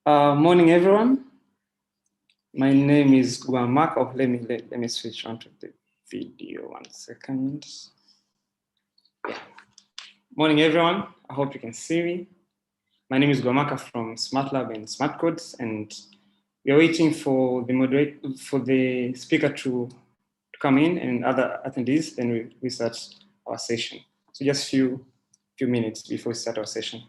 Morning, everyone. My name is Guamak. Let me switch on to the video 1 second. Yeah. Morning, everyone. I hope you can see me. My name is Guamaka from SmartLab and Smart Codes, and we are waiting for the speaker to come in and other attendees. Then we start our session. So just few minutes before we start our session.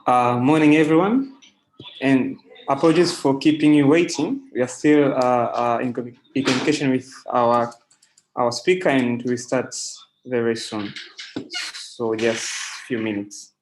Morning, everyone, and apologies for keeping you waiting. We are still in communication with our speaker, and we start very soon. So just a few minutes.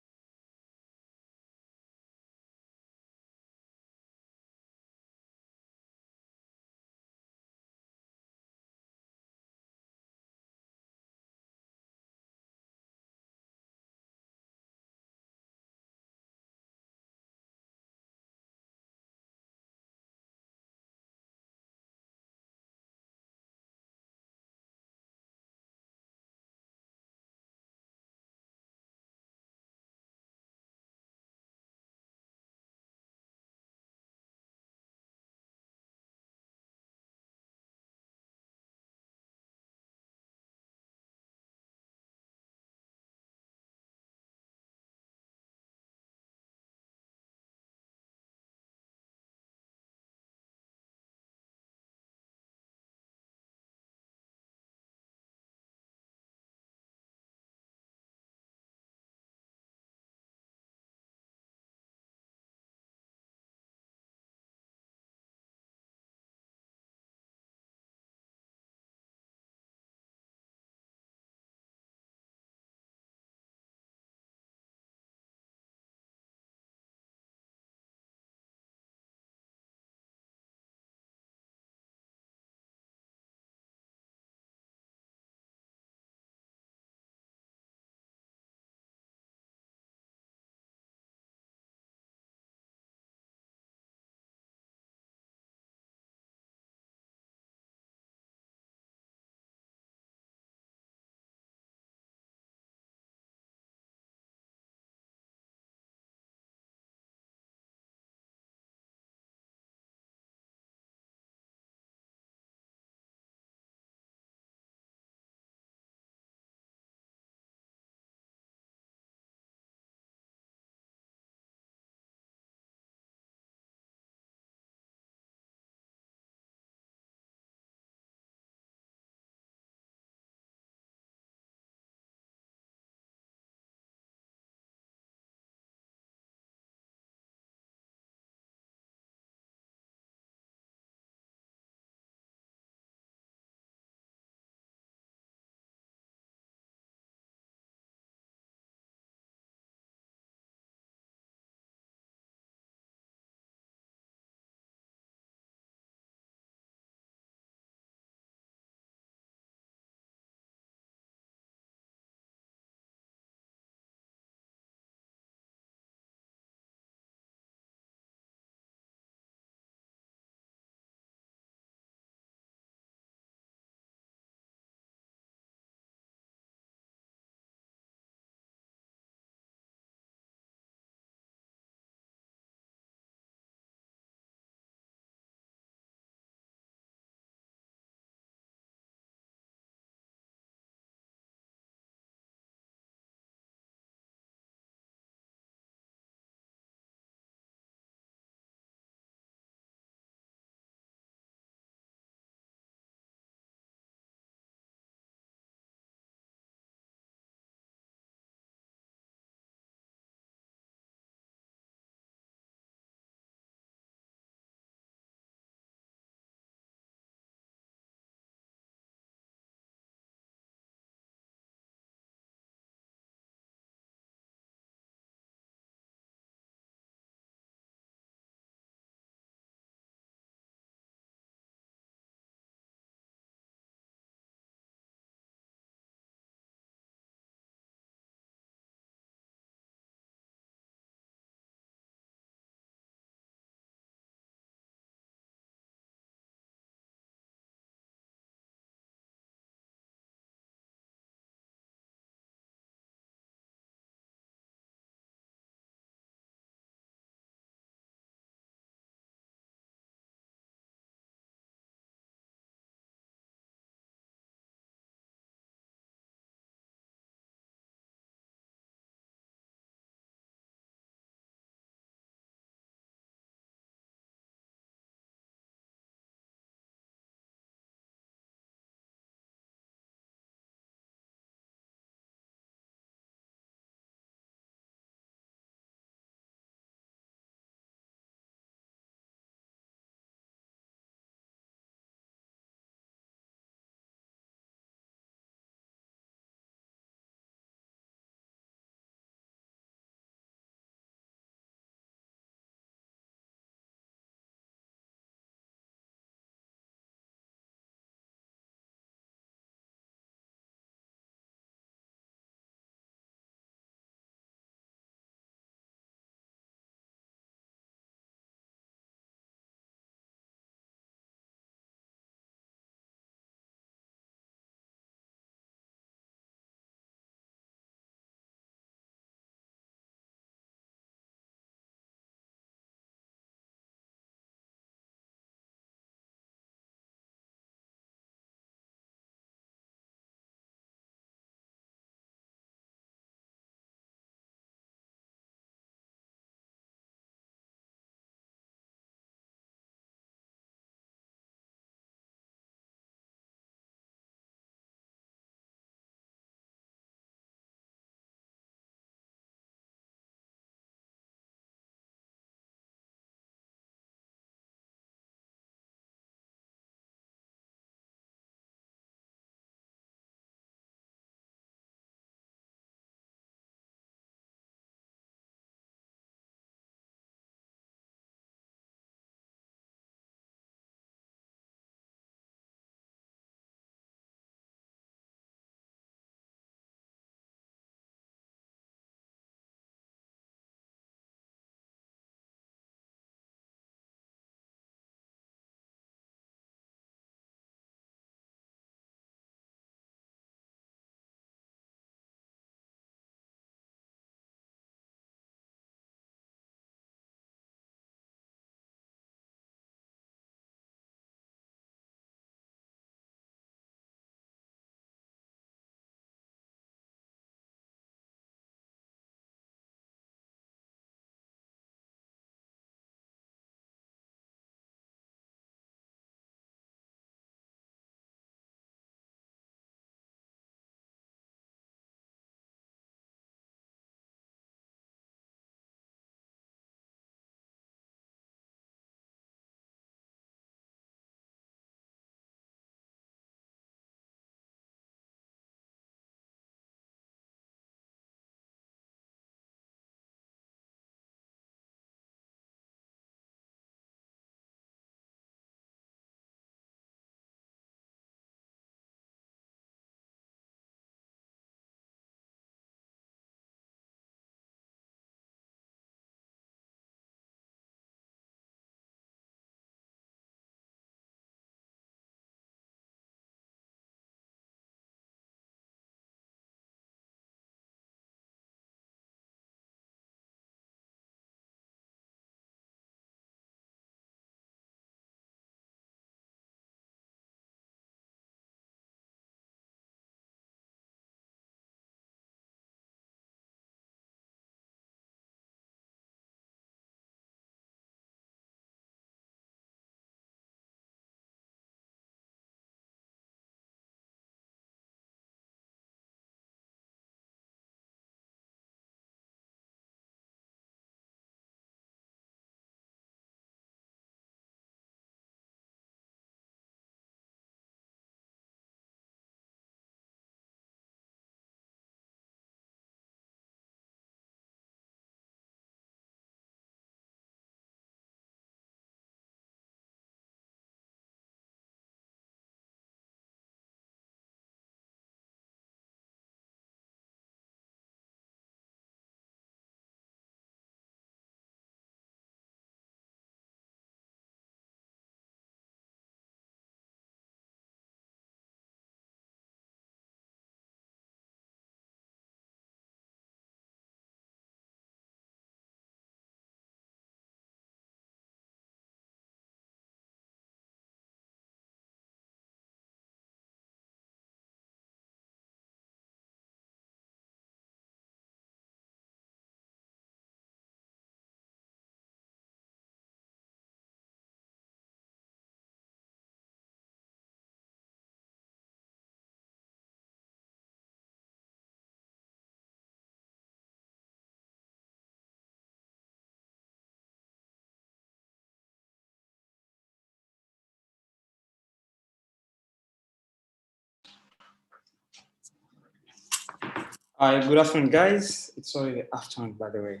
Good afternoon, guys. It's already afternoon, by the way.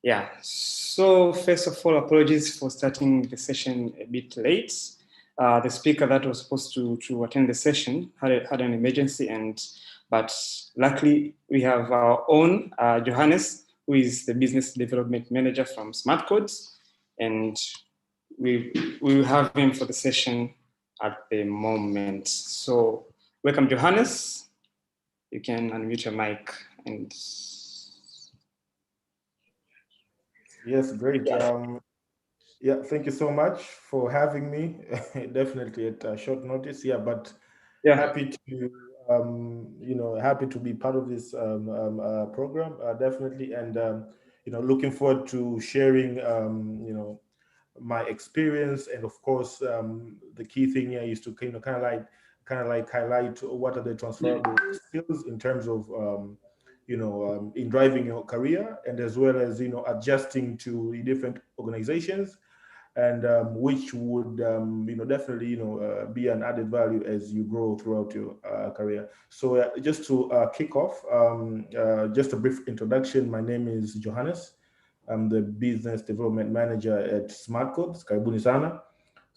Yeah. So first of all, apologies for starting the session a bit late. The speaker that was supposed to attend the session had an emergency, but luckily we have our own Johannes, who is the business development manager from Smart Codes, and we will have him for the session at the moment. So welcome, Johannes. You can unmute your mic and. Yes, great. Yeah, thank you so much for having me. Definitely at short notice. Yeah, but Yeah. happy to happy to be part of this program. Definitely, and looking forward to sharing my experience, and of course the key thing here is to kind of like highlight what are the transferable skills in terms of in driving your career, and as well as adjusting to the different organizations, and which would definitely be an added value as you grow throughout your career. So just to kick off, just a brief introduction. My name is Johannes. I'm the business development manager at Smart Codes. Karibuni sana.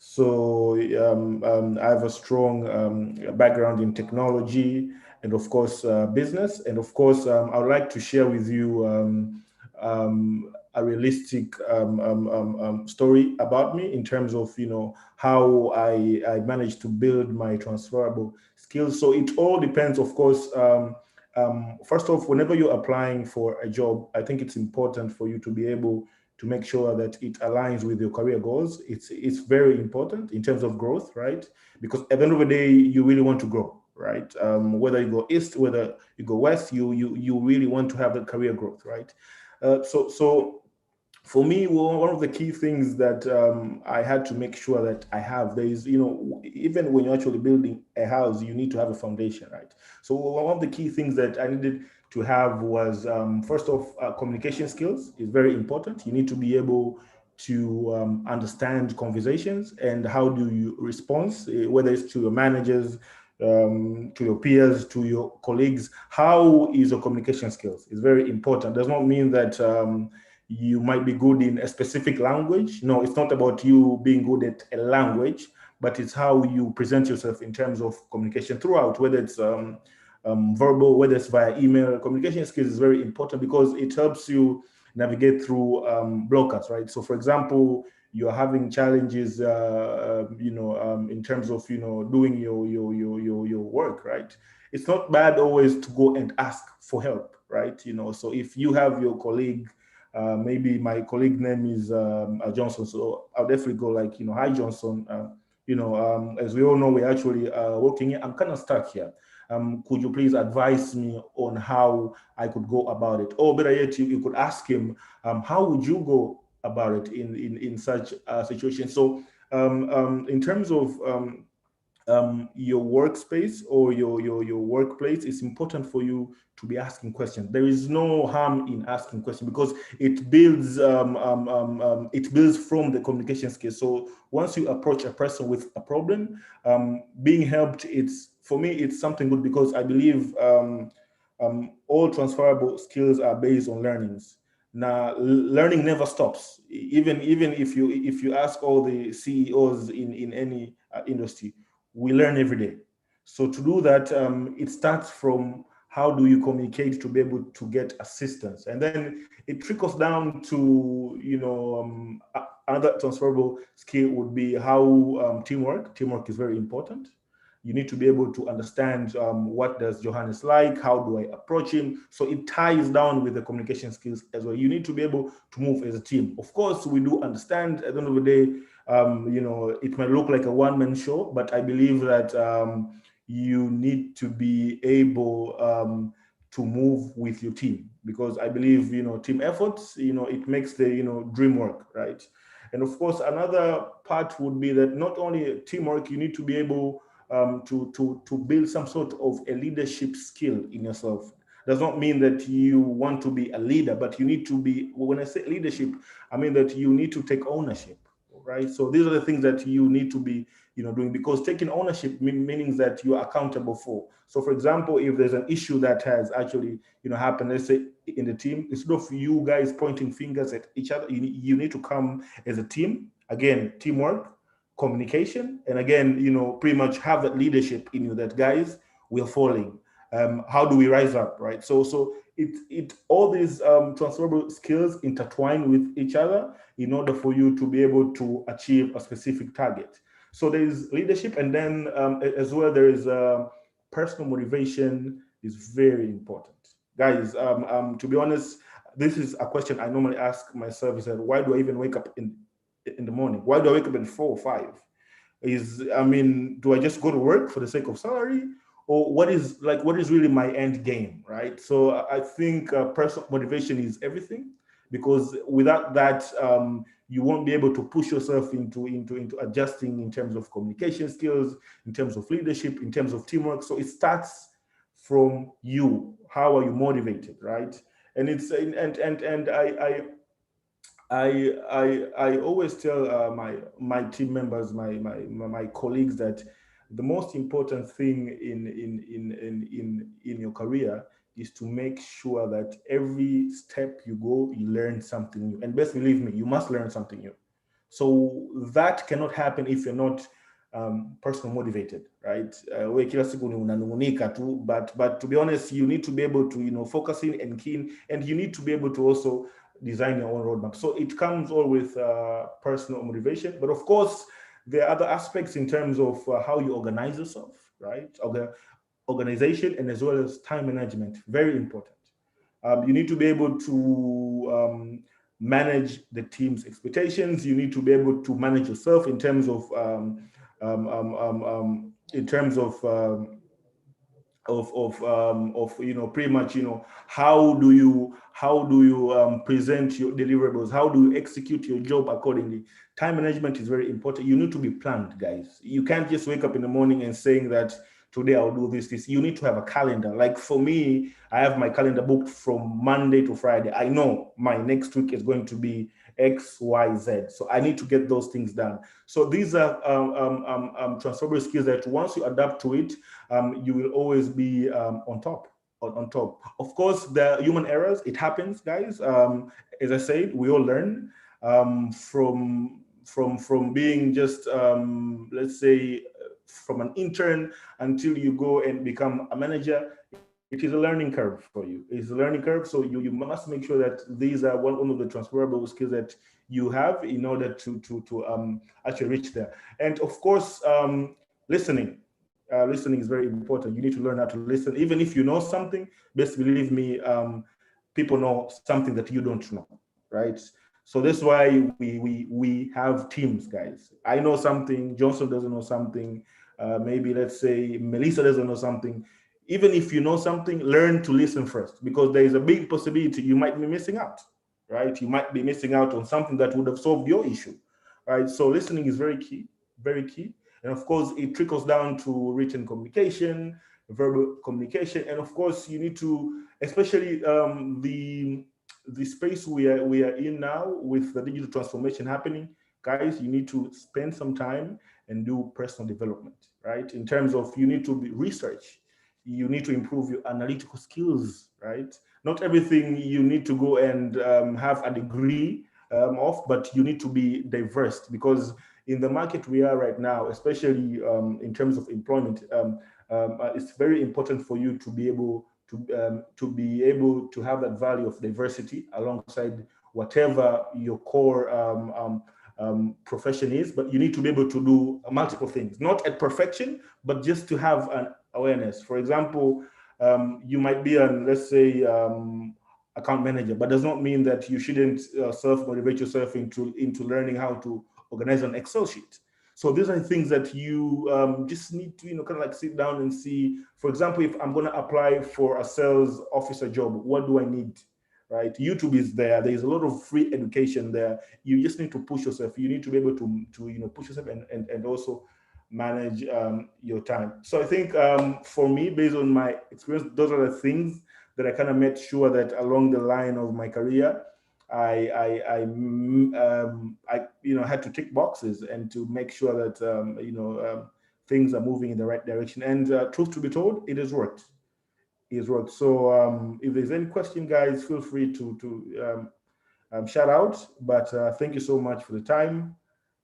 So I have a strong background in technology and of course business. And of course, I would like to share with you a realistic story about me in terms of how I managed to build my transferable skills. So it all depends, of course. First off, whenever you're applying for a job, I think it's important for you to be able to make sure that it aligns with your career goals. It's very important in terms of growth, right? Because at the end of the day, you really want to grow, right? Whether you go east, whether you go west, you really want to have that career growth, right? So for me, one of the key things that I had to make sure that I have, there is, even when you're actually building a house, you need to have a foundation, right? So one of the key things that I needed to have was, first off, communication skills is very important. You need to be able to understand conversations and how do you respond, whether it's to your managers, to your peers, to your colleagues. How is your communication skills? It's very important. Does not mean that you might be good in a specific language. No, it's not about you being good at a language, but it's how you present yourself in terms of communication throughout, whether it's verbal, whether it's via email. Communication skills is very important because it helps you navigate through blockers, right? So, for example, you're having challenges, in terms of doing your work, right? It's not bad always to go and ask for help, right? So if you have your colleague, maybe my colleague name is Johnson, so I'll definitely go like, hi Johnson. As we all know, we're actually working here. I'm kind of stuck here. Could you please advise me on how I could go about it? Or better yet, you could ask him, how would you go about it in such a situation? So in terms of your workspace or your workplace, it's important for you to be asking questions. There is no harm in asking questions because it builds from the communication skills. So once you approach a person with a problem, being helped, it's for me it's something good because I believe all transferable skills are based on learnings. Now, learning never stops. Even if you ask all the CEOs in any industry, we learn every day. So to do that, it starts from how do you communicate to be able to get assistance, and then it trickles down to another transferable skill would be how teamwork. Teamwork is very important. You need to be able to understand what does Johannes like, how do I approach him. So it ties down with the communication skills as well. You need to be able to move as a team. Of course, we do understand at the end of the day, it might look like a one-man show, but I believe that you need to be able to move with your team, because I believe team efforts, it makes the dream work, right? And of course, another part would be that not only teamwork, you need to be able to build some sort of a leadership skill in yourself. Does not mean that you want to be a leader, but you need to be. When I say leadership, I mean that you need to take ownership, right? So these are the things that you need to be doing, because taking ownership meaning that you are accountable for. So for example, if there's an issue that has actually happened, let's say in the team, instead of you guys pointing fingers at each other, you need to come as a team. Again, teamwork, communication, and again, pretty much have that leadership in you, that guys, we're falling. How do we rise up, right? So it all these transferable skills intertwine with each other in order for you to be able to achieve a specific target. So there is leadership, and then as well there is personal motivation is very important, guys. To be honest, this is a question I normally ask myself: is that why do I even wake up in the morning? Why do I wake up at 4 or 5? Do I just go to work for the sake of salary, or what is really my end game, right? So I think personal motivation is everything, because without that, you won't be able to push yourself into adjusting in terms of communication skills, in terms of leadership, in terms of teamwork. So it starts from you. How are you motivated, right? And it's and I always tell my team members, my colleagues, that the most important thing in your career is to make sure that every step you go, you learn something new. And best believe me, you must learn something new. So that cannot happen if you're not personal motivated, right? We kila siku ni unanung'unika tu, but to be honest, you need to be able to focus in and keen, and you need to be able to also design your own roadmap. So it comes all with personal motivation, but of course there are other aspects in terms of how you organize yourself, right? Organization, and as well as time management, very important. You need to be able to manage the team's expectations. You need to be able to manage yourself in terms of pretty much how do you present your deliverables, how do you execute your job accordingly. Time management is very important. You need to be planned, guys. You can't just wake up in the morning and saying that today I'll do this. You need to have a calendar. Like for me, I have my calendar booked from Monday to Friday. I know my next week is going to be X, Y, Z. So I need to get those things done. So these are transferable skills that once you adapt to it, you will always be on top. On top. Of course, the human errors, it happens, guys. As I said, we all learn from being just let's say from an intern until you go and become a manager. It is a learning curve for you. It's a learning curve. So you must make sure that these are one of the transferable skills that you have in order to actually reach there. And of course, listening. Listening is very important. You need to learn how to listen. Even if you know something, best believe me, people know something that you don't know, right? So that's why we have teams, guys. I know something, Johnson doesn't know something, maybe let's say Melissa doesn't know something. Even if you know something, learn to listen first, because there is a big possibility you might be missing out, right? You might be missing out on something that would have solved your issue, right? So listening is very key, very key. And of course, it trickles down to written communication, verbal communication, and of course, you need to, especially the space we are in now with the digital transformation happening, guys, you need to spend some time and do personal development, right? In terms of you need to be research, you need to improve your analytical skills, right? Not everything you need to go and have a degree of, but you need to be diverse, because in the market we are right now, especially in terms of employment, it's very important for you to be able to have that value of diversity alongside whatever your core profession is. But you need to be able to do multiple things, not at perfection, but just to have an awareness. For example, you might be an, let's say, account manager, but does not mean that you shouldn't self-motivate yourself into learning how to organize an Excel sheet. So these are things that you just need to, kind of like sit down and see. For example, if I'm going to apply for a sales officer job, what do I need? Right? YouTube is there. There is a lot of free education there. You just need to push yourself. You need to be able to push yourself and also manage your time. So I think for me, based on my experience, those are the things that I kind of made sure that along the line of my career, had to tick boxes and to make sure that things are moving in the right direction. And truth to be told, it has worked. It has worked. So if there's any question, guys, feel free to shout out. But thank you so much for the time.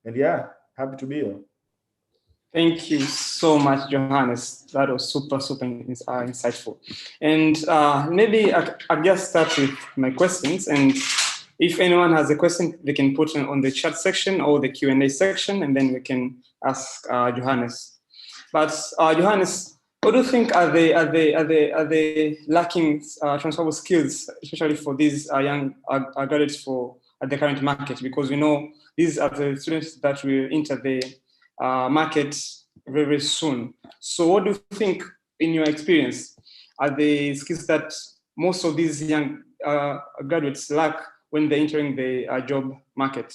And yeah, happy to be here. Thank you so much, Johannes. That was super insightful. And maybe I'll just start with my questions. And if anyone has a question, they can put it on the chat section or the Q&A section, and then we can ask Johannes. But Johannes, what do you think are they lacking transferable skills, especially for these young graduates for at the current market? Because we know these are the students that will enter the market very, very soon. So what do you think, in your experience, are the skills that most of these young graduates lack when they're entering the job market?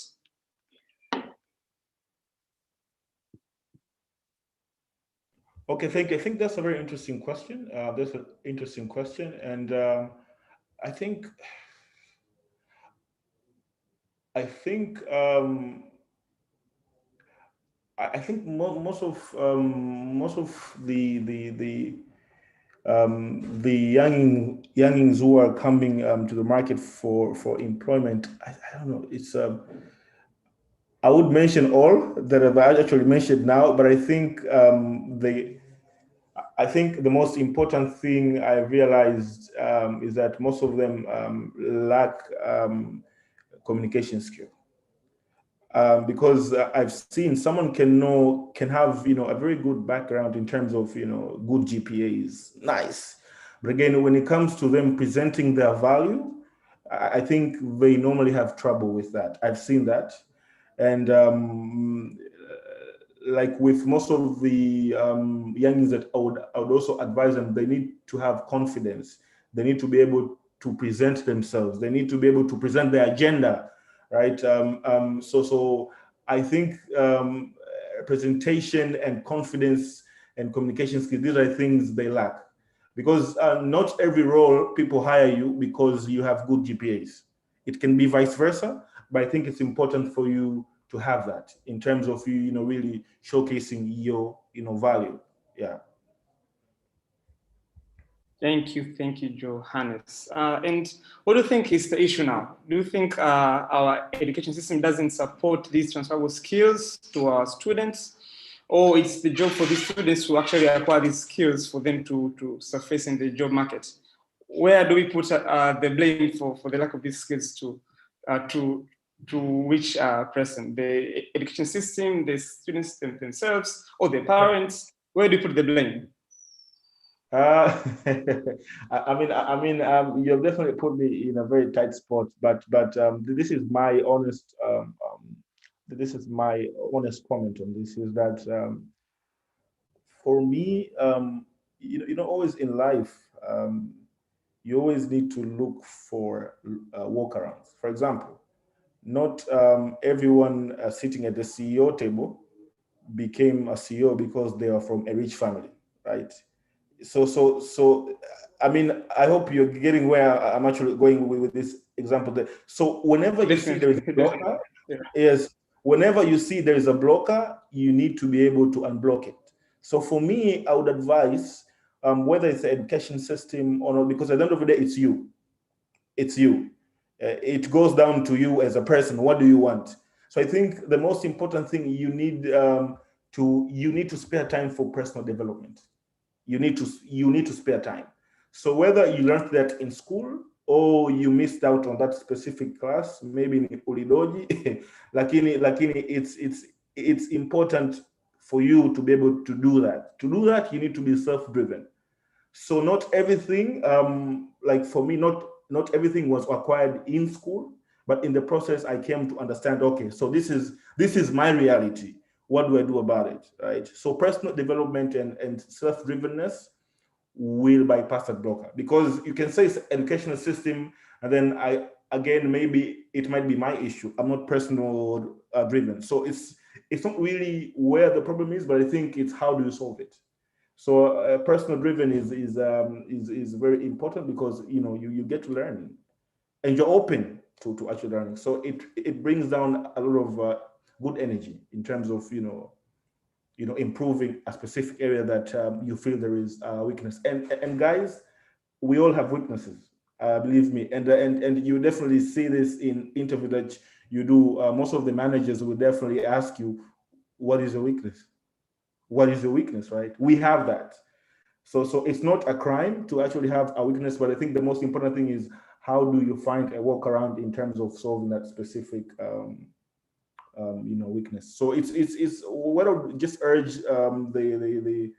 Okay, thank you. I think that's a very interesting question. That's an interesting question. And I think I think most of the youngings who are coming to the market for employment, I don't know. It's I would mention all that I've actually mentioned now, but I think the most important thing I realized is that most of them lack communication skill. Because I've seen someone can have a very good background in terms of good GPAs, nice, but again when it comes to them presenting their value, I think they normally have trouble with that. I've seen that, and like with most of the youngins, that I would also advise them, they need to have confidence. They need to be able to present themselves. They need to be able to present their agenda, right? So I think presentation and confidence and communication skills, these are things they lack, because not every role people hire you because you have good GPAs. It can be vice versa, but I think it's important for you to have that in terms of really showcasing your value. Yeah. Thank you, Johannes. And what do you think is the issue now? Do you think our education system doesn't support these transferable skills to our students, or it's the job for these students to actually acquire these skills for them to surface in the job market? Where do we put the blame for the lack of these skills to which person? The education system, the students themselves, or the parents? Where do you put the blame? You have definitely put me in a very tight spot, but this is my honest comment on this, is that for me, always in life, you always need to look for workarounds. For example, not everyone sitting at the CEO table became a CEO because they are from a rich family, right? So I hope you're getting where I'm actually going with this example there. So whenever you see there is a blocker, yes, whenever you see there is a blocker, you need to be able to unblock it. So for me, I would advise, whether it's the education system or not, because at the end of the day, it's you. It's you. It goes down to you as a person. What do you want? So I think the most important thing, you need to spare time for personal development. You need to spare time. So whether you learned that in school or you missed out on that specific class, maybe in ulidoji, lakini it's important for you to be able to do that. To do that, you need to be self-driven. So not everything, like for me, not everything was acquired in school, but in the process, I came to understand, okay, so this is my reality. What do I do about it, right? So personal development and self-drivenness will bypass that blocker, because you can say it's educational system, and then maybe it might be my issue. I'm not personal driven. So it's not really where the problem is, but I think it's how do you solve it. So personal driven is very important, because you get to learn and you're open to actually learning. So it brings down a lot of good energy in terms of improving a specific area that you feel there is weakness. And guys, we all have weaknesses, believe me. And you definitely see this in interview that you do. Most of the managers will definitely ask you, what is your weakness? What is your weakness, right? We have that. So it's not a crime to actually have a weakness, but I think the most important thing is, how do you find a workaround in terms of solving that specific weakness? So it's what I would just urge the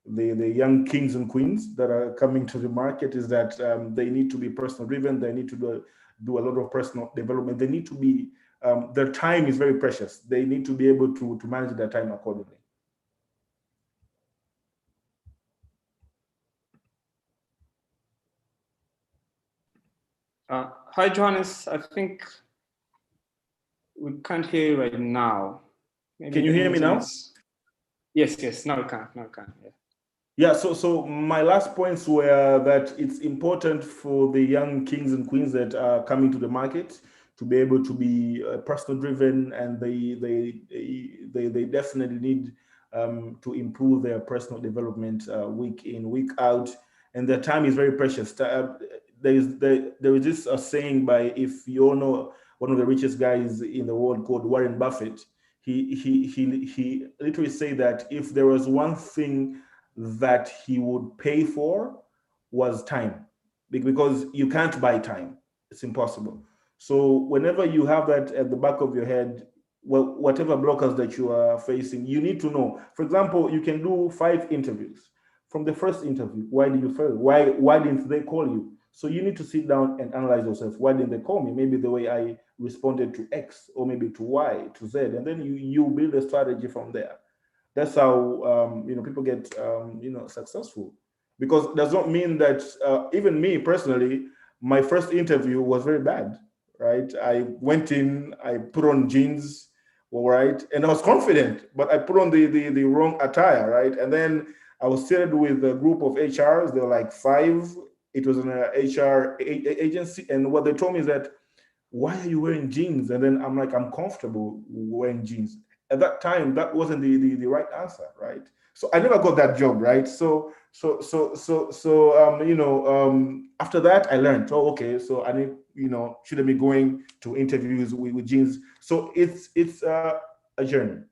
young kings and queens that are coming to the market is that they need to be personal driven. They need to do a lot of personal development. They need to be their time is very precious. They need to be able to manage their time accordingly. Hi, Johannes. I think we can't hear you right now. Maybe can you hear me now? Yes. Now we can. Yeah. So my last points were that it's important for the young kings and queens that are coming to the market to be able to be personal driven, and they definitely need to improve their personal development week in, week out, and their time is very precious. There is this saying by, if you all know, one of the richest guys in the world called Warren Buffett. He literally say that if there was one thing that he would pay for, was time, because you can't buy time. It's impossible. So whenever you have that at the back of your head, well, whatever blockers that you are facing, you need to know. For example, you can do 5 interviews. From the first interview, why did you fail? Why didn't they call you? So you need to sit down and analyze yourself. Why didn't they call me? Maybe the way I responded to X, or maybe to Y, to Z, and then you build a strategy from there. That's how people get successful. Because it does not mean that even me personally, my first interview was very bad, right? I went in, I put on jeans, all right, and I was confident, but I put on the wrong attire, right? And then I was seated with a group of HRs. There were like 5. It was an HR agency, and what they told me is that, why are you wearing jeans? And then I'm like, I'm comfortable wearing jeans. At that time, that wasn't the right answer, right? So I never got that job, right? So after that I learned, oh, okay, so I need, shouldn't be going to interviews with jeans. So it's a journey.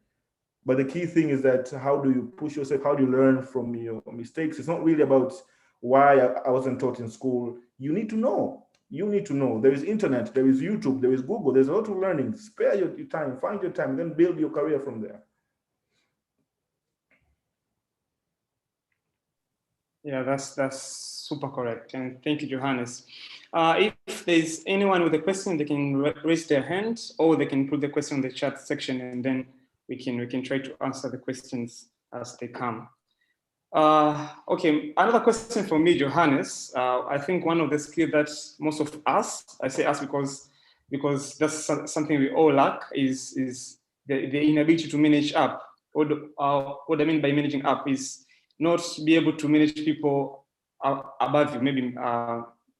But the key thing is that, how do you push yourself? How do you learn from your mistakes? It's not really about why I wasn't taught in school. You need to know. There is internet, there is YouTube, there is Google. There's a lot of learning. Spare your time, find your time, then build your career from there. Yeah, that's super correct. And thank you, Johannes. If there's anyone with a question, they can raise their hand, or they can put the question in the chat section, and then we can try to answer the questions as they come. Okay, another question from me, Johannes. I think one of the skills that most of us, I say us because that's something we all lack, is the inability to manage up. What I mean by managing up is not be able to manage people above you, maybe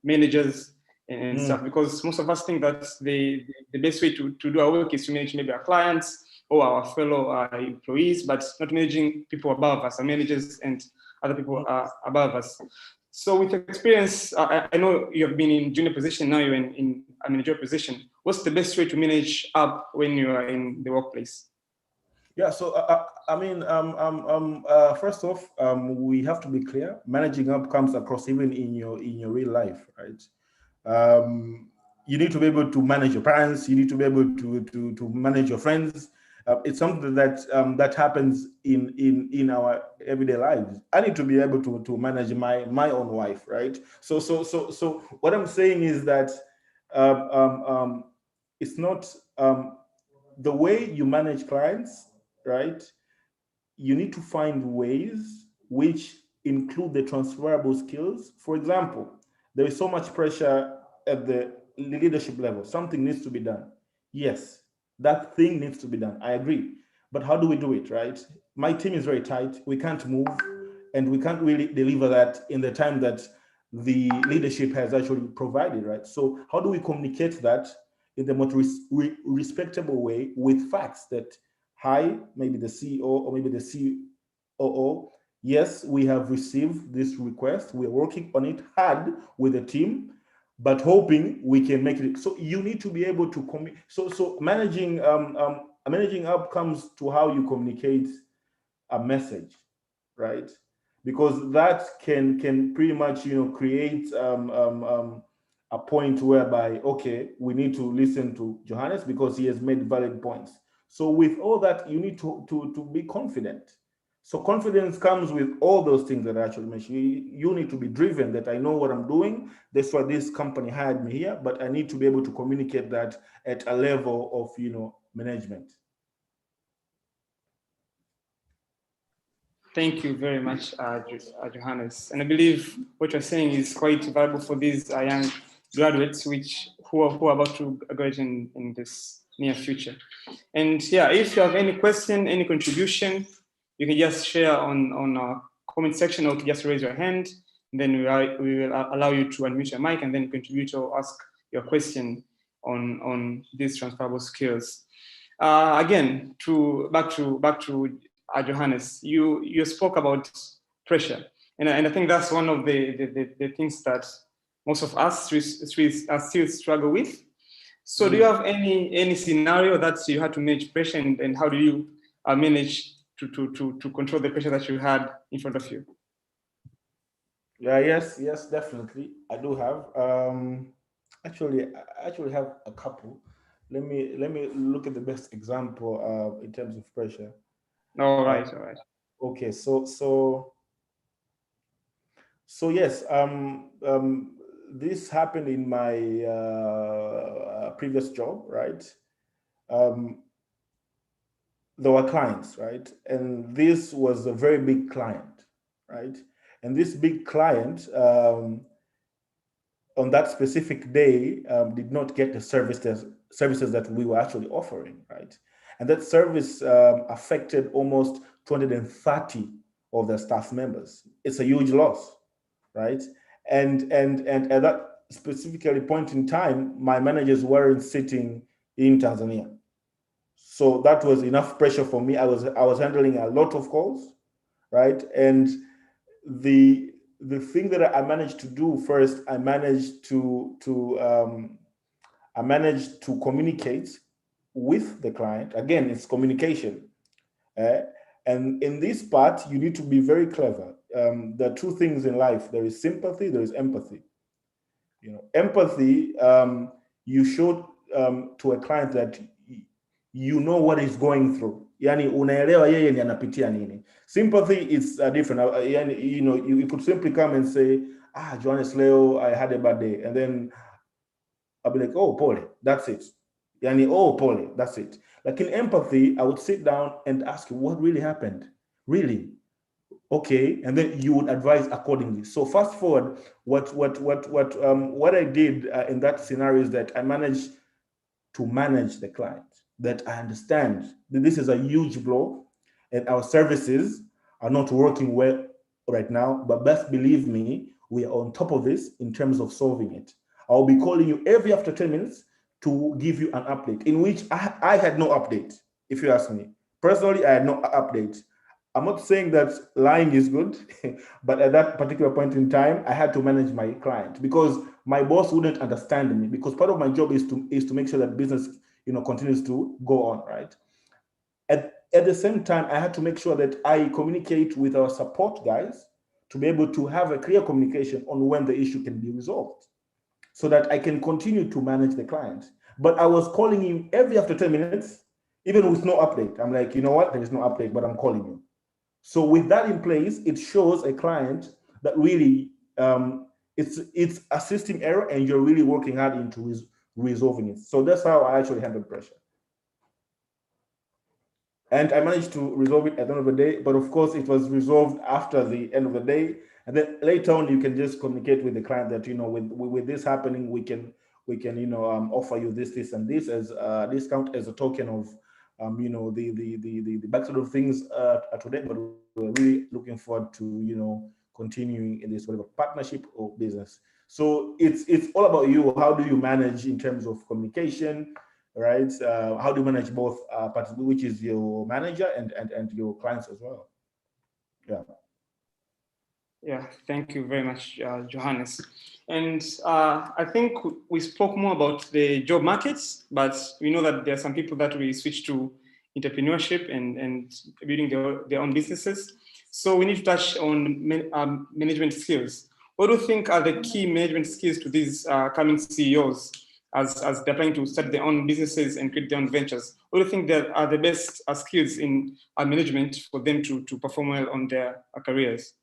managers and stuff, because most of us think that the best way to do our work is to manage maybe our clients or our fellow employees, but not managing people above us, our managers and other people above us. So with experience, I know you have been in junior position, now you're in a managerial position. What's the best way to manage up when you are in the workplace? Yeah, so first off, we have to be clear. Managing up comes across even in your real life, right? You need to be able to manage your parents. You need to be able to manage your friends. It's something that happens in our everyday lives. I need to be able to manage my own wife, right? So what I'm saying is that it's not the way you manage clients, right? You need to find ways which include the transferable skills. For example, there is so much pressure at the leadership level. Something needs to be done. Yes, that thing needs to be done. I agree. But how do we do it, right? My team is very tight. We can't move, and we can't really deliver that in the time that the leadership has actually provided, right? So how do we communicate that in the most respectable way with facts that, hi, maybe the CEO or maybe the COO, yes, we have received this request. We're working on it hard with the team, but hoping we can make it. So you need to be able to so managing up comes to how you communicate a message, right? Because that can pretty much create a point whereby, okay, we need to listen to Johannes because he has made valid points. So with all that, you need to be confident. So confidence comes with all those things that I actually mentioned. You need to be driven that I know what I'm doing. That's why this company hired me here, but I need to be able to communicate that at a level of management. Thank you very much, Johannes. And I believe what you're saying is quite valuable for these young graduates who are about to graduate in this near future. And yeah, if you have any question, any contribution, you can just share on our comment section, or just raise your hand. And then we will allow you to unmute your mic and then contribute or ask your question on these transferable skills. Again, back to Johannes, you spoke about pressure, and I think that's one of the things that most of us still struggle with. So, do you have any scenario that you had to manage pressure, and how do you manage to control the pressure that you had in front of you? Yeah, yes, definitely. I do have. Actually, I actually have a couple. Let me look at the best example in terms of pressure. All right. Okay, so yes. This happened in my previous job, right? There were clients, right? And this was a very big client, right? And this big client, on that specific day, did not get the services that we were actually offering, right? And that service affected almost 230 of the staff members. It's a huge loss, right? And at that specifically point in time, my managers weren't sitting in Tanzania. So that was enough pressure for me. I was handling a lot of calls, right? And the thing that I managed to do first, I managed to communicate with the client. Again, it's communication. And in this part, you need to be very clever. There are two things in life. There is sympathy, there is empathy. Empathy, you show to a client that you know what he's going through. Yani unaelewa yeye ni anapitia nini. Sympathy is different. You could simply come and say, Johannes Leo, I had a bad day. And then I'll be like, oh, Pole, that's it. Yani, oh, Pole, that's it. Like in empathy, I would sit down and ask you, what really happened? Really? Okay, and then you would advise accordingly. So fast forward, what I did in that scenario is that I managed to manage the client, that I understand that this is a huge blow and our services are not working well right now, but best believe me, we are on top of this in terms of solving it. I'll be calling you every after 10 minutes to give you an update, in which I had no update, if you ask me. Personally, I had no update. I'm not saying that lying is good, but at that particular point in time, I had to manage my client because my boss wouldn't understand me, because part of my job is to make sure that business continues to go on, right? At the same time, I had to make sure that I communicate with our support guys to be able to have a clear communication on when the issue can be resolved, so that I can continue to manage the client. But I was calling him every after 10 minutes, even with no update. I'm like, you know what? There is no update, but I'm calling you. So with that in place, it shows a client that really it's a system error and you're really working hard into resolving it. So that's how I actually handle pressure. And I managed to resolve it at the end of the day, but of course it was resolved after the end of the day. And then later on, you can just communicate with the client that, with this happening, we can offer you this, and this as a discount, as a token of, the backside of things today, but we're really looking forward to, continuing in this whatever partnership or business. So it's all about you. How do you manage in terms of communication, right? How do you manage both parties, which is your manager and your clients as well? Yeah. Yeah, thank you very much, Johannes. And I think we spoke more about the job markets, but we know that there are some people that we switch to entrepreneurship and building their own businesses. So we need to touch on management skills. What do you think are the key management skills to these coming CEOs as they're planning to start their own businesses and create their own ventures? What do you think that are the best skills in management for them to perform well on their careers?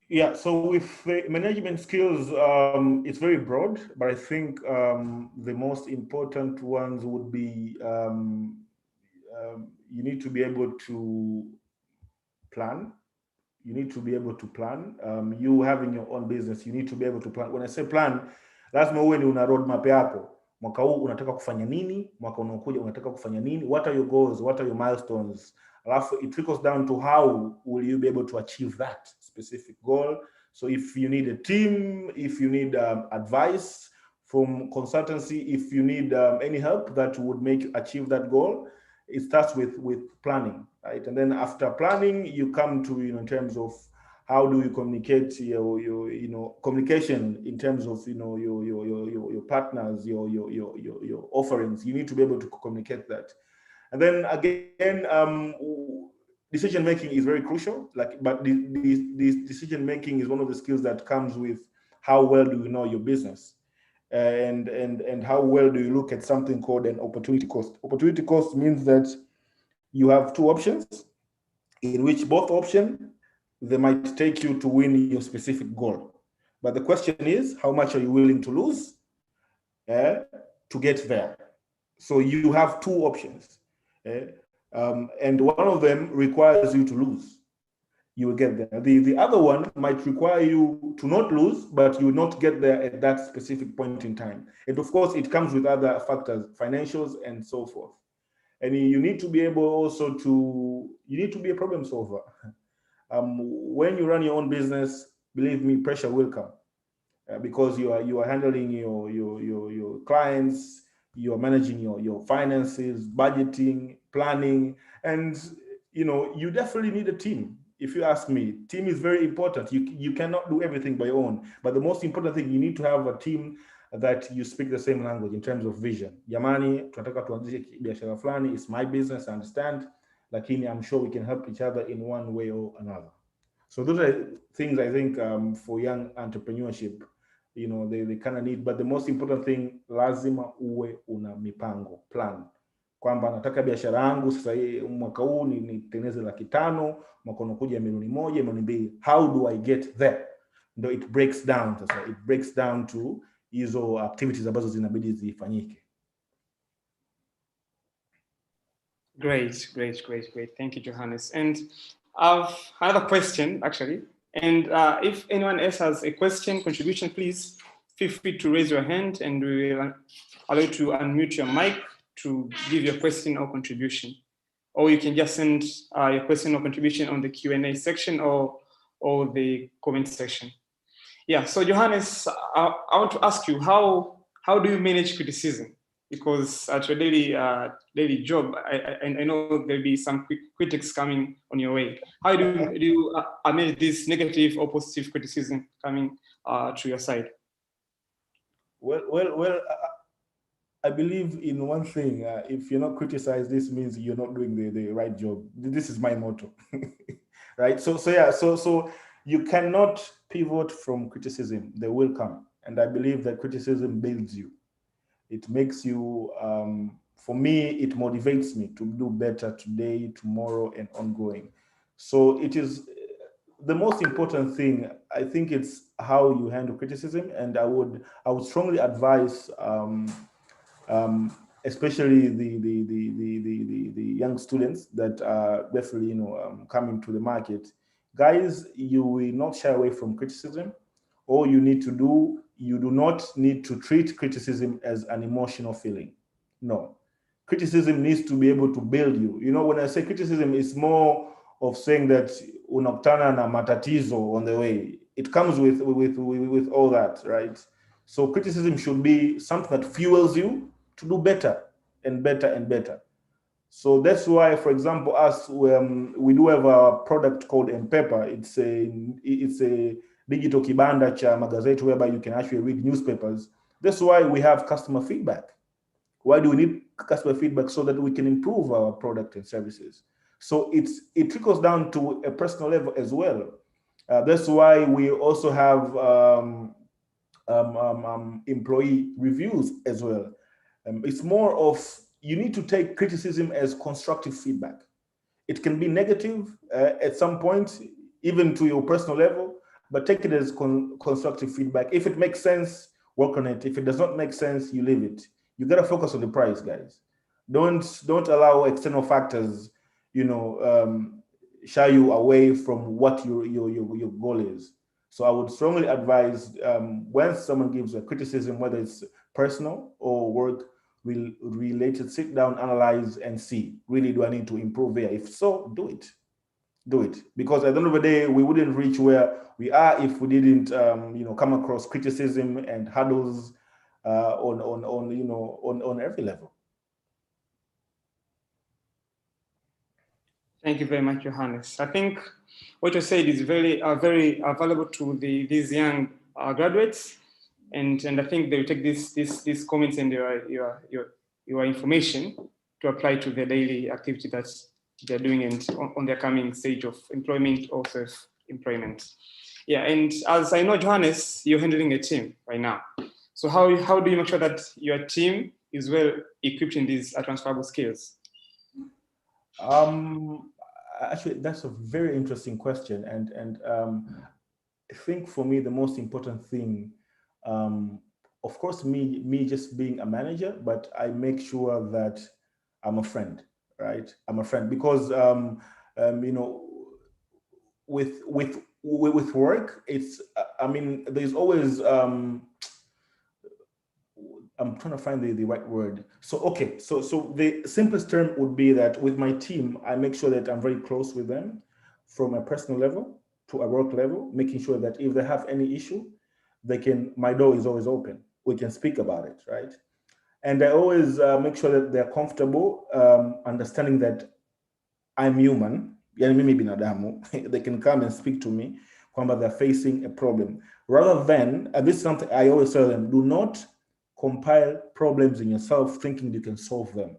Yeah, so with the management skills, it's very broad, but I think the most important ones would be you need to be able to plan. You need to be able to plan. You having your own business, you need to be able to plan. When I say plan, lazima uwe ni una roadmap yako. Mwaka huu unataka kufanya nini? Mwaka unaokuja unataka kufanya nini? What are your goals? What are your milestones? Alafu it trickles down to how will you be able to achieve that specific goal. So if you need a team, if you need advice from consultancy, if you need any help that would make you achieve that goal, it starts with planning, right? And then after planning, you come to, in terms of how do you communicate your communication in terms of, your partners, your offerings. You need to be able to communicate that. And then again, decision making is very crucial. But this decision making is one of the skills that comes with how well do you know your business. And how well do you look at something called an opportunity cost? Opportunity cost means that you have two options, in which both options, they might take you to win your specific goal. But the question is, how much are you willing to lose to get there? So you have two options. And one of them requires you to lose. You will get there. The other one might require you to not lose, but you will not get there at that specific point in time. And of course, it comes with other factors, financials and so forth. And you need to be able also you need to be a problem solver. When you run your own business, believe me, pressure will come because you are handling your clients, you are managing your finances, budgeting, planning, and you definitely need a team. If you ask me, team is very important. You cannot do everything by your own, but the most important thing, you need to have a team that you speak the same language in terms of vision. Jamani, tunataka tuanzishe biashara fulani, it's my business, I understand, lakini I'm sure we can help each other in one way or another. So those are things I think for young entrepreneurship, they kind of need, but the most important thing, lazima uwe una mipango, plan. Kwamba nataka biashara yangu sasa mwaka huu nitengeneze $500,000, mwaka unakuja $1,000,000, $1,200,000. How do I get there? Ndio it breaks down sasa. It breaks down to hizo activities ambazo zinabidi zifanyike. Great. Thank you, Johannes. And I've another question, actually. And if anyone else has a question, contribution, please feel free to raise your hand and we will allow you to unmute your mic to give your question or contribution. Or you can just send your question or contribution on the Q&A section or the comment section. Yeah, so Johannes, I want to ask you, how do you manage criticism? Because at your daily job, I know there'll be some critics coming on your way. How do you manage this negative or positive criticism coming to your side? Well, I believe in one thing. If you're not criticized, this means you're not doing the right job. This is my motto, right? So you cannot pivot from criticism. They will come, and I believe that criticism builds you. It makes you, for me, it motivates me to do better today, tomorrow, and ongoing. So it is the most important thing. I think it's how you handle criticism, and I would strongly advise, especially the young students that are definitely coming to the market. Guys, you will not shy away from criticism. All you need to do, you do not need to treat criticism as an emotional feeling. No, criticism needs to be able to build you. You know, when I say criticism, it's more of saying that unakutana na matatizo on the way. It comes with all that, right? So criticism should be something that fuels you to do better and better and better. So that's why, for example, us we do have a product called M-Paper. It's a digital kibanda cha magazeti whereby you can actually read newspapers. That's why we have customer feedback. Why do we need customer feedback? So that we can improve our product and services. So it trickles down to a personal level as well. That's why we also have employee reviews as well. It's more of, you need to take criticism as constructive feedback. It can be negative at some point, even to your personal level, but take it as constructive feedback. If it makes sense, work on it. If it does not make sense, you leave it. You got to focus on the price, guys. Don't allow external factors, shy you away from what your goal is. So I would strongly advise, when someone gives a criticism, whether it's personal or work related, sit down, analyze, and see, really, do I need to improve there? If so, do it. Do it. Because at the end of the day, we wouldn't reach where we are if we didn't, come across criticism and hurdles on every level. Thank you very much, Johannes. I think what you said is very valuable to these young graduates, and I think they will take these comments and your information to apply to the daily activity that they're doing and on their coming stage of employment or self-employment. Yeah, and as I know, Johannes, you're handling a team right now. So how do you make sure that your team is well equipped in these transferable skills? Actually, that's a very interesting question, and I think for me the most important thing, of course, me just being a manager, but I make sure that I'm a friend, right? I'm a friend because with work, it's there's always I'm trying to find the right word. So okay, so the simplest term would be that with my team, I make sure that I'm very close with them from a personal level to a work level, making sure that if they have any issue, my door is always open. We can speak about it, right? And I always make sure that they're comfortable, understanding that I'm human. Yani mimi binadamu. They can come and speak to me when they're facing a problem. Rather than, and this is something I always tell them, do not compile problems in yourself thinking you can solve them.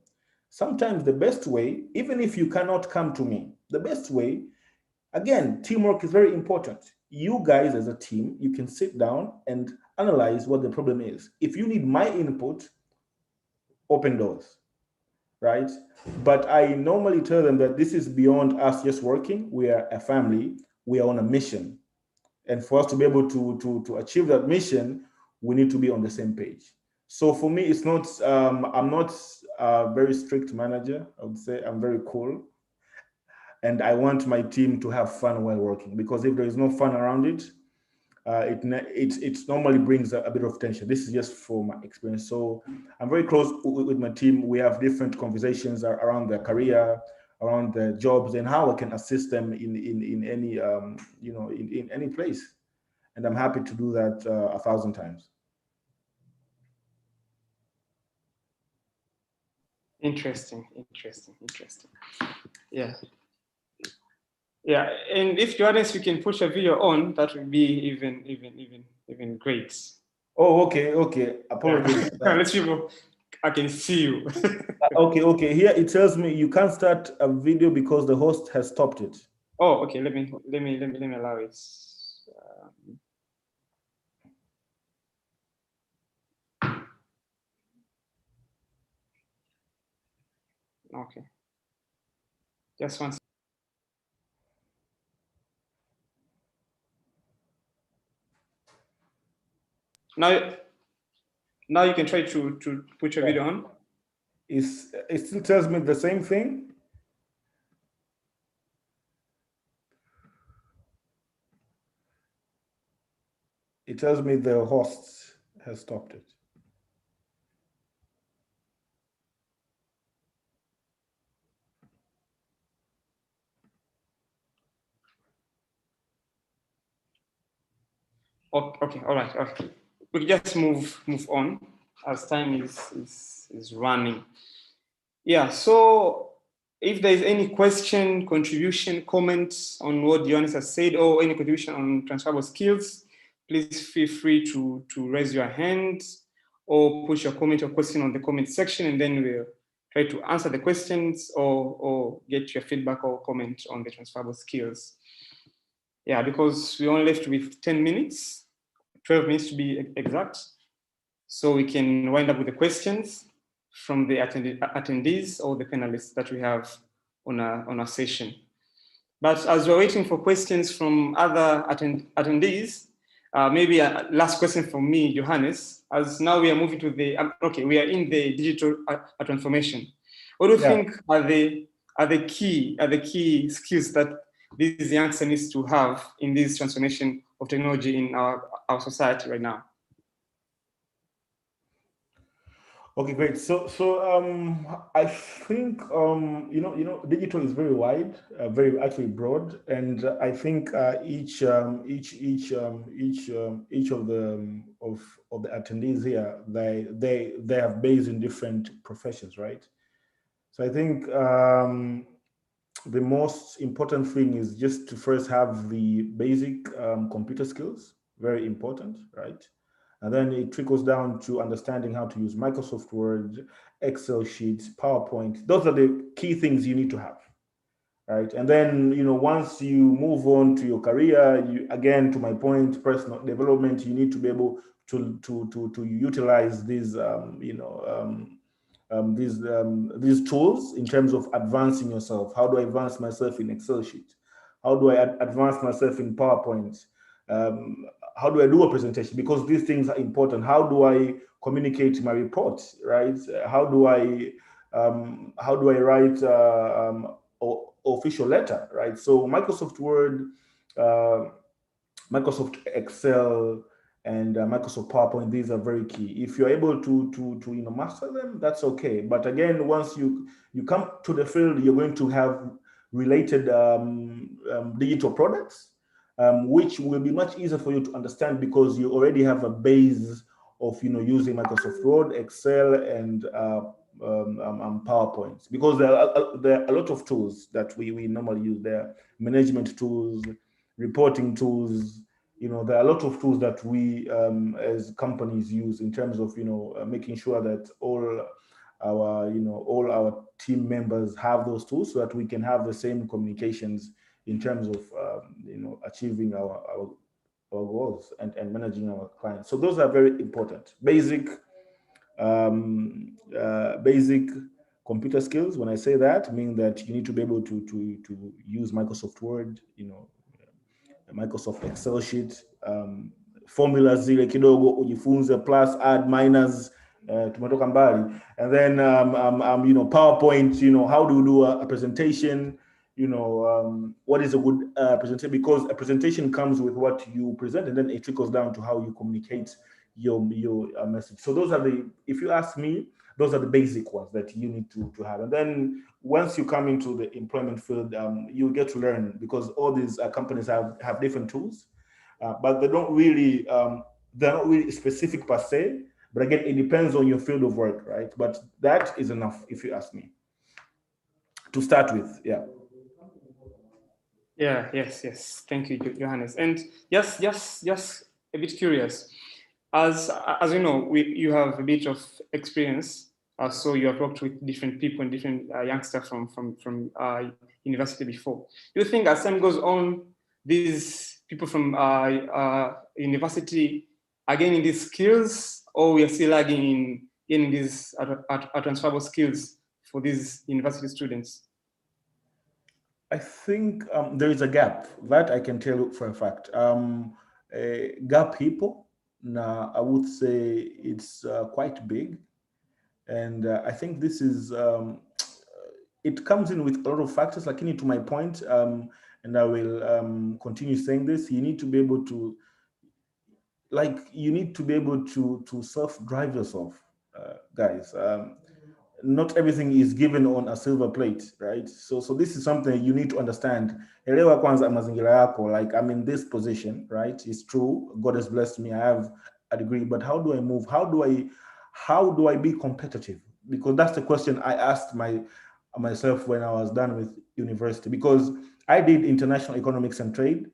Sometimes the best way, even if you cannot come to me, the best way, again, teamwork is very important. You guys as a team, you can sit down and analyze what the problem is. If you need my input, open doors, right? But I normally tell them that this is beyond us just working. We are a family. We are on a mission. And for us to be able to achieve that mission, we need to be on the same page. So for me, it's not, I'm not a very strict manager. I would say I'm very cool. And I want my team to have fun while working, because if there is no fun around it, it normally brings a bit of tension. This is just for my experience. So I'm very close with my team. We have different conversations around their career, around their jobs, and how I can assist them in any in any place. And I'm happy to do that 1,000 times. Interesting. Yeah. Yeah, and if Johannes, you can push a video on, that would be even great. Oh, okay. Apologies. Let's people, I can see you. Okay. Here it tells me you can't start a video because the host has stopped it. Oh, okay. Let me allow it. Okay. Just one. Now you can try to put your video on. It still tells me the same thing. It tells me the host has stopped it. Okay, all right, okay. We can just move on as time is running. Yeah, so if there is any question, contribution, comments on what Johannes has said, or any contribution on transferable skills, please feel free to raise your hand or push your comment or question on the comment section, and then we'll try to answer the questions or get your feedback or comment on the transferable skills. Yeah, because we only left with 10 minutes, 12 minutes to be exact. So we can wind up with the questions from the attendees or the panelists that we have on our session. But as we're waiting for questions from other attendees, maybe a last question from me, Johannes, as now we are moving to the, okay, we are in the digital transformation. What do you think are the key skills that these youngsters need to have in this transformation of technology in our society right now? Okay, great. So I think digital is very wide, very actually broad, and I think each of the attendees here, they have base in different professions, right? So I think the most important thing is just to first have the basic computer skills, very important, right? And then it trickles down to understanding how to use Microsoft Word, Excel sheets, PowerPoint. Those are the key things you need to have, right? And then, once you move on to your career, again, to my point, personal development, you need to be able to utilize these, these tools in terms of advancing yourself. How do I advance myself in Excel sheet? How do I advance myself in PowerPoint? How do I do a presentation? Because these things are important. How do I communicate my reports, right? How do I write official letter, right? So Microsoft Word, Microsoft Excel, and Microsoft PowerPoint, these are very key. If you're able to master them, that's okay. But again, once you come to the field, you're going to have related digital products, which will be much easier for you to understand because you already have a base of using Microsoft Word, Excel, and PowerPoint. Because there are a lot of tools that we normally use. There are management tools, reporting tools. There are a lot of tools that we as companies use in terms of making sure that all our team members have those tools so that we can have the same communications in terms of achieving our goals and managing our clients. So those are very important. Basic computer skills. When I say that, I mean that you need to be able to use Microsoft Word, Microsoft Excel sheet, formulas zile kidogo ujifunze, plus, add, minus, tumetoka mbali. And then PowerPoint, how do you do a presentation? What is a good presentation? Because a presentation comes with what you present, and then it trickles down to how you communicate your message. So those are if you ask me, those are the basic ones that you need to have. And then once you come into the employment field, you get to learn, because all these companies have different tools, but they're not really specific per se. But again, it depends on your field of work, right? But that is enough, if you ask me, to start with. Yeah. Yeah, yes. Thank you, Johannes. And just a bit curious, as you know, you have a bit of experience. So you have worked with different people and different youngsters from university before. Do you think as time goes on, these people from university are gaining these skills, or we are still lagging in these transferable skills for these university students? I think there is a gap that I can tell you for a fact. Gap people, now I would say it's quite big, and I think this is it comes in with a lot of factors. Like, to my point, and I will continue saying this. You need to be able to, self-drive yourself, guys. not everything is given on a silver plate, right? So this is something you need to understand. Elewa kwanza mazingira yako, like I'm in this position, right? It's true, God has blessed me, I have a degree, but how do I move? How do I be competitive? Because that's the question I asked myself when I was done with university, because I did international economics and trade,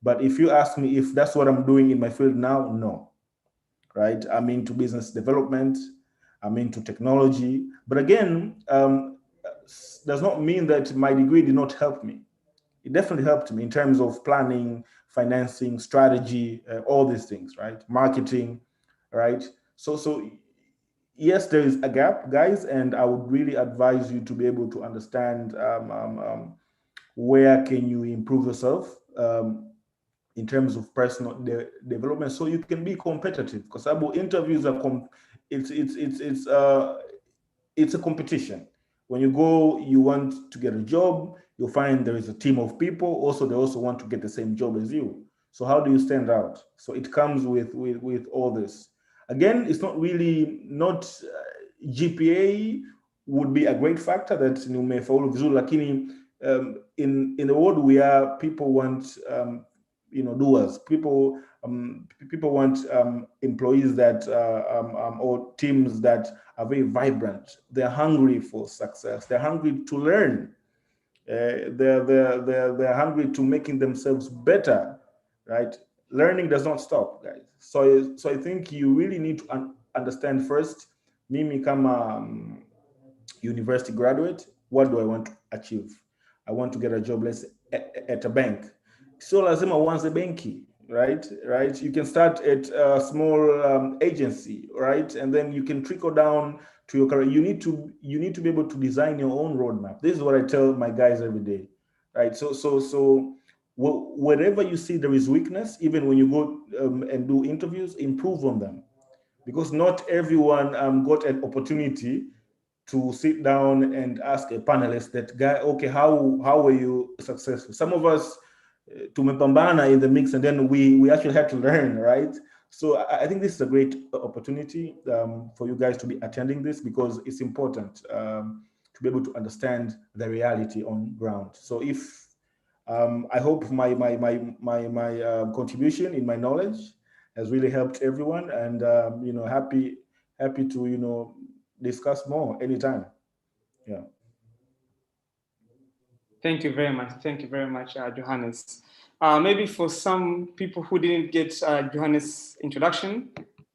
but if you ask me if that's what I'm doing in my field now, no, right? I'm into business development, I'm into technology, but again, does not mean that my degree did not help me. It definitely helped me in terms of planning, financing, strategy, all these things, right? Marketing, right? So yes, there is a gap, guys, and I would really advise you to be able to understand where can you improve yourself in terms of personal development, so you can be competitive. Because interviews are it's a competition. When you go, you want to get a job, you'll find there is a team of people. Also, they also want to get the same job as you. So how do you stand out? So it comes with all this. Again, it's not really not GPA would be a great factor that umefaulu vizuri, lakini in the world we are, people want doers. People want employees that or teams that are very vibrant. They're hungry for success. They're hungry to learn. They're hungry to making themselves better, right? Learning does not stop, guys. So I think you really need to understand first. Mimi kama university graduate, what do I want to achieve? I want to get a job, let's say, at a bank. So lazima uanze benki, right? You can start at a small agency, right? And then you can trickle down to your career. You need to be able to design your own roadmap. This is what I tell my guys every day, right? So wherever you see there is weakness, even when you go and do interviews, improve on them, because not everyone got an opportunity to sit down and ask a panelist that guy, okay, how were you successful? Some of us tumepambana in the mix, and then we actually had to learn, right? So I think this is a great opportunity for you guys to be attending this, because it's important to be able to understand the reality on ground. So if I hope my contribution in my knowledge has really helped everyone, and happy to discuss more anytime. Yeah. Thank you very much. Thank you very much, Johannes. Maybe for some people who didn't get Johannes' introduction,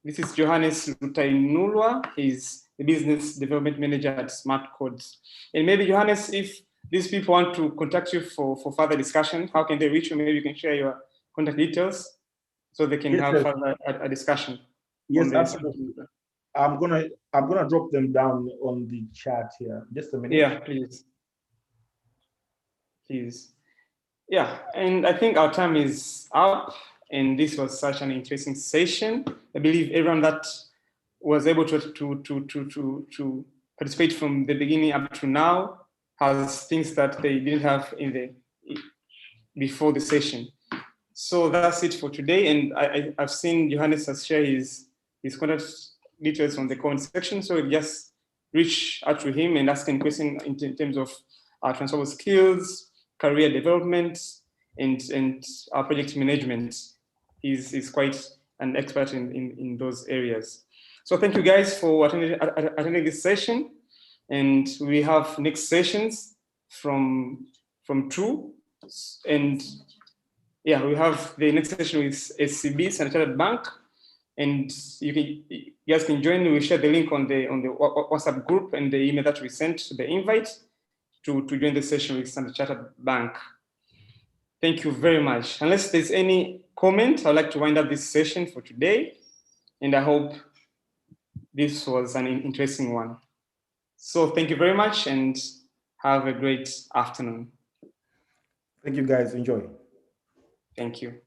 this is Johannes Lutainulwa. He's the business development manager at Smart Codes. And maybe Johannes, if these people want to contact you for further discussion, how can they reach you? Maybe you can share your contact details so they can have further a discussion. Yes, absolutely. I'm gonna drop them down on the chat here. Just a minute. Yeah, please. Please. Yeah, and I think our time is up, and this was such an interesting session. I believe everyone that was able to participate from the beginning up to now has things that they didn't have before the session. So that's it for today, and I've seen Johannes has shared his contact details on the comment section, so just reach out to him and ask him questions in terms of transferable skills, career development, and our project management. He's quite an expert in those areas. So thank you guys for attending this session, and we have next sessions from 2, and yeah, we have the next session with SCB, Standard Chartered Bank, and you guys can join. We share the link on the WhatsApp group and the email that we sent, the invite to join the session with Standard Chartered Bank. Thank you very much. Unless there's any comment, I'd like to wind up this session for today, and I hope this was an interesting one. So thank you very much, and have a great afternoon. Thank you, guys. Enjoy. Thank you.